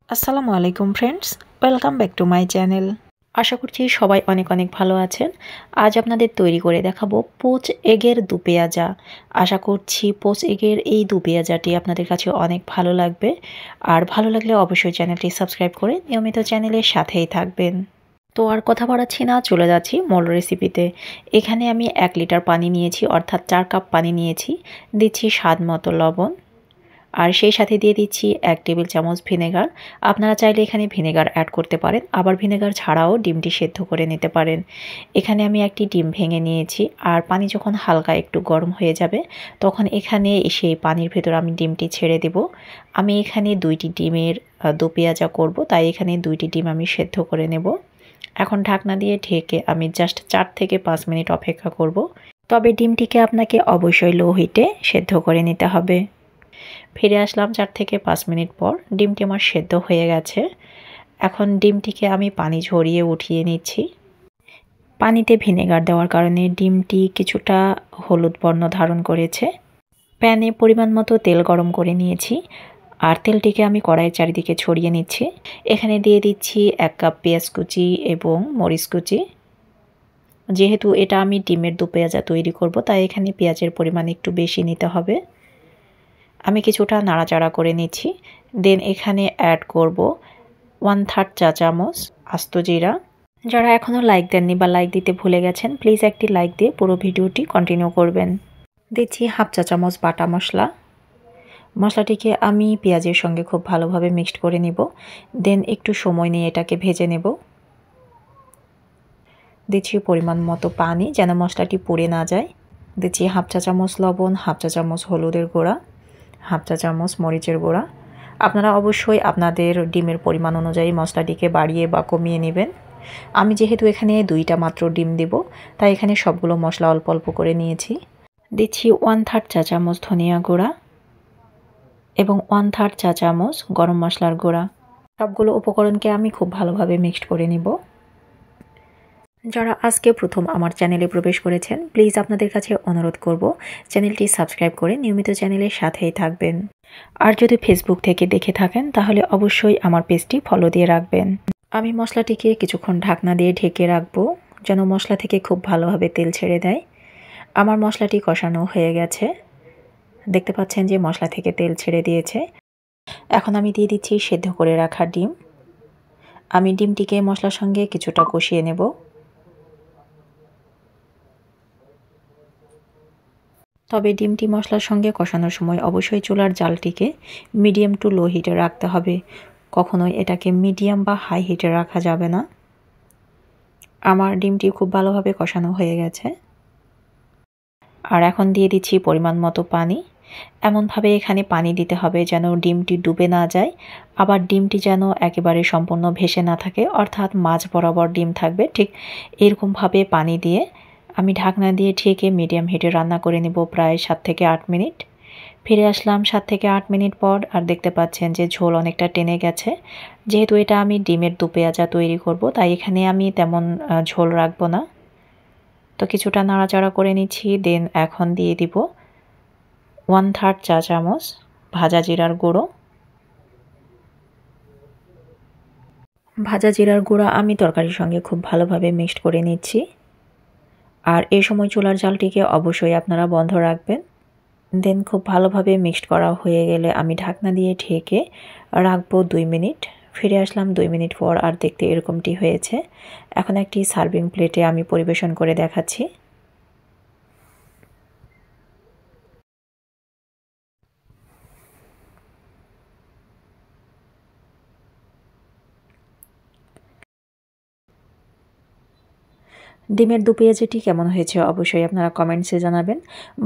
আসসালামু আলাইকুম friends, welcome back to my channel. আশা করছি সবাই অনেক অনেক ভালো আছেন। আজ আপনাদের তৈরি করে দেখাবো পোচ এগের দুপেঁয়াজা। আশা করছি পোচ এগের এই দুপেঁয়াজাটি আপনাদের কাছে অনেক ভালো লাগবে। আর ভালো লাগলে অবশ্যই চ্যানেলটি সাবস্ক্রাইব করে নিয়মিত চ্যানেলের সাথেই থাকবেন। তো আর কথা বাড়াচ্ছি না, চলে যাচ্ছি মূল রেসিপিতে। এখানে আমি 1 লিটার পানি নিয়েছি, অর্থাৎ 4 কাপ পানি নিয়েছি। দিচ্ছি স্বাদ মতো লবণ, আর সেই সাথে দিয়ে দিচ্ছি 1 টেবিল চামচ ভিনেগার। আপনারা চাইলে এখানে ভিনেগার অ্যাড করতে পারেন, আবার ভিনেগার ছাড়াও ডিমটি সেদ্ধ করে নিতে পারেন। এখানে আমি একটি ডিম ভেঙে নিয়েছি, আর পানি যখন হালকা একটু গরম হয়ে যাবে তখন এখানে সেই পানির ভেতর আমি ডিমটি ছেড়ে দেব। আমি এখানে 2টি ডিমের দুপেঁয়াজা করব, তাই এখানে 2টি ডিম আমি সেদ্ধ করে নেব। এখন ঢাকনা দিয়ে ঢেকে আমি জাস্ট 4 থেকে 5 মিনিট অপেক্ষা করব। তবে ডিমটিকে আপনাকে অবশ্যই লো হিটে সেদ্ধ করে নিতে হবে। ফিরে আসলাম 4 থেকে 5 মিনিট পর। ডিমটি আমার সেদ্ধ হয়ে গেছে। এখন ডিমটিকে আমি পানি ঝরিয়ে উঠিয়ে নিচ্ছি। পানিতে ভিনেগার দেওয়ার কারণে ডিমটি কিছুটা হলুদ বর্ণ ধারণ করেছে। প্যানে পরিমাণ মতো তেল গরম করে নিয়েছি, আর তেলটিকে আমি কড়াইয়ের চারিদিকে ছড়িয়ে নিচ্ছি। এখানে দিয়ে দিচ্ছি 1 কাপ পেঁয়াজ কুচি এবং মরিচ কুচি। যেহেতু এটা আমি ডিমের দুপেঁয়াজা তৈরি করব, তাই এখানে পেঁয়াজের পরিমাণ একটু বেশি নিতে হবে। আমি কিছুটা নাড়াচাড়া করে নিচ্ছি। দেন এখানে অ্যাড করব 1/3 চা চামচ আস্ত জিরা। যারা এখনও লাইক দেননি বা লাইক দিতে ভুলে গেছেন, প্লিজ একটি লাইক দিয়ে পুরো ভিডিওটি কন্টিনিউ করবেন। দিচ্ছি 1/2 চা চামচ বাটা মশলা। মশলাটিকে আমি পেঁয়াজের সঙ্গে খুব ভালোভাবে মিক্সড করে নিব। দেন একটু সময় নিয়ে এটাকে ভেজে নেব। দিচ্ছি পরিমাণ মতো পানি, যেন মশলাটি পুড়ে না যায়। দিচ্ছি 1/2 চা চামচ লবণ, 1/2 চা চামচ হলুদের গুঁড়া, 1/2 চা চামচ মরিচের গুঁড়া। আপনারা অবশ্যই আপনাদের ডিমের পরিমাণ অনুযায়ী মশলাটিকে বাড়িয়ে বা কমিয়ে নেবেন। আমি যেহেতু এখানে 2টা মাত্র ডিম দেব, তাই এখানে সবগুলো মশলা অল্প অল্প করে নিয়েছি। দিচ্ছি 1/3 চা চামচ ধনিয়া গুঁড়া এবং 1/3 চা চামচ গরম মশলার গুঁড়া। সবগুলো উপকরণকে আমি খুব ভালোভাবে মিক্সড করে নিব। যারা আজকে প্রথম আমার চ্যানেলে প্রবেশ করেছেন, প্লিজ আপনাদের কাছে অনুরোধ করব চ্যানেলটি সাবস্ক্রাইব করে নিয়মিত চ্যানেলের সাথেই থাকবেন। আর যদি ফেসবুক থেকে দেখে থাকেন তাহলে অবশ্যই আমার পেজটি ফলো দিয়ে রাখবেন। আমি মশলাটিকে কিছুক্ষণ ঢাকনা দিয়ে ঢেকে রাখবো, যেন মশলা থেকে খুব ভালোভাবে তেল ছেড়ে দেয়। আমার মশলাটি কষানো হয়ে গেছে। দেখতে পাচ্ছেন যে মশলা থেকে তেল ছেড়ে দিয়েছে। এখন আমি দিয়ে দিচ্ছি সেদ্ধ করে রাখা ডিম। আমি ডিমটিকে মশলার সঙ্গে কিছুটা কষিয়ে নেব। তবে ডিমটি মশলার সঙ্গে কষানোর সময় অবশ্যই চুলার জালটিকে মিডিয়াম টু লো হিটে রাখতে হবে। কখনোই এটাকে মিডিয়াম বা হাই হিটে রাখা যাবে না। আমার ডিমটি খুব ভালোভাবে কষানো হয়ে গেছে। আর এখন দিয়ে দিচ্ছি পরিমাণ মতো পানি। এমনভাবে এখানে পানি দিতে হবে যেন ডিমটি ডুবে না যায়, আবার ডিমটি যেন একেবারে সম্পূর্ণ ভেসে না থাকে, অর্থাৎ মাঝ বরাবর ডিম থাকবে। ঠিক এরকমভাবে পানি দিয়ে আমি ঢাকনা দিয়ে ঢেকে মিডিয়াম হিটে রান্না করে নেব প্রায় 7 থেকে 8 মিনিট। ফিরে আসলাম 7 থেকে 8 মিনিট পর, আর দেখতে পাচ্ছেন যে ঝোল অনেকটা টেনে গেছে। যেহেতু এটা আমি ডিমের দুপেঁয়াজা তৈরি করব, তাই এখানে আমি তেমন ঝোল রাখবো না। তো কিছুটা নাড়াচাড়া করে নিচ্ছি। দেন এখন দিয়ে দিব 1/3 চা চামচ ভাজা জিরার গুঁড়ো। ভাজা জিরার গুঁড়া আমি তরকারির সঙ্গে খুব ভালোভাবে মিক্সড করে নিচ্ছি। আর এই সময় চুলার জালটিকে অবশ্যই আপনারা বন্ধ রাখবেন। দেন খুব ভালোভাবে মিক্সড করা হয়ে গেলে আমি ঢাকনা দিয়ে ঢেকে রাখবো 2 মিনিট। ফিরে আসলাম 2 মিনিট পর, আর দেখতে এরকমটি হয়েছে। এখন একটি সার্ভিং প্লেটে আমি পরিবেশন করে দেখাচ্ছি। ডিমের দুপেঁয়াজাটি কেমন হয়েছে অবশ্যই আপনারা কমেন্টসে জানাবেন।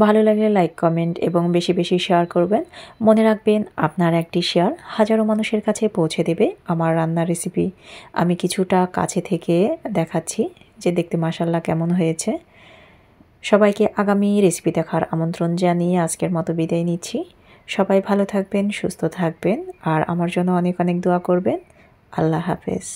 ভালো লাগলে লাইক, কমেন্ট এবং বেশি বেশি শেয়ার করবেন। মনে রাখবেন, আপনার একটি শেয়ার হাজারো মানুষের কাছে পৌঁছে দেবে আমার রান্নার রেসিপি। আমি কিছুটা কাছে থেকে দেখাচ্ছি যে দেখতে মাশাআল্লাহ কেমন হয়েছে। সবাইকে আগামী রেসিপি দেখার আমন্ত্রণ জানিয়ে আজকের মতো বিদায় নিচ্ছি। সবাই ভালো থাকবেন, সুস্থ থাকবেন, আর আমার জন্য অনেক অনেক দোয়া করবেন। আল্লাহ হাফেজ।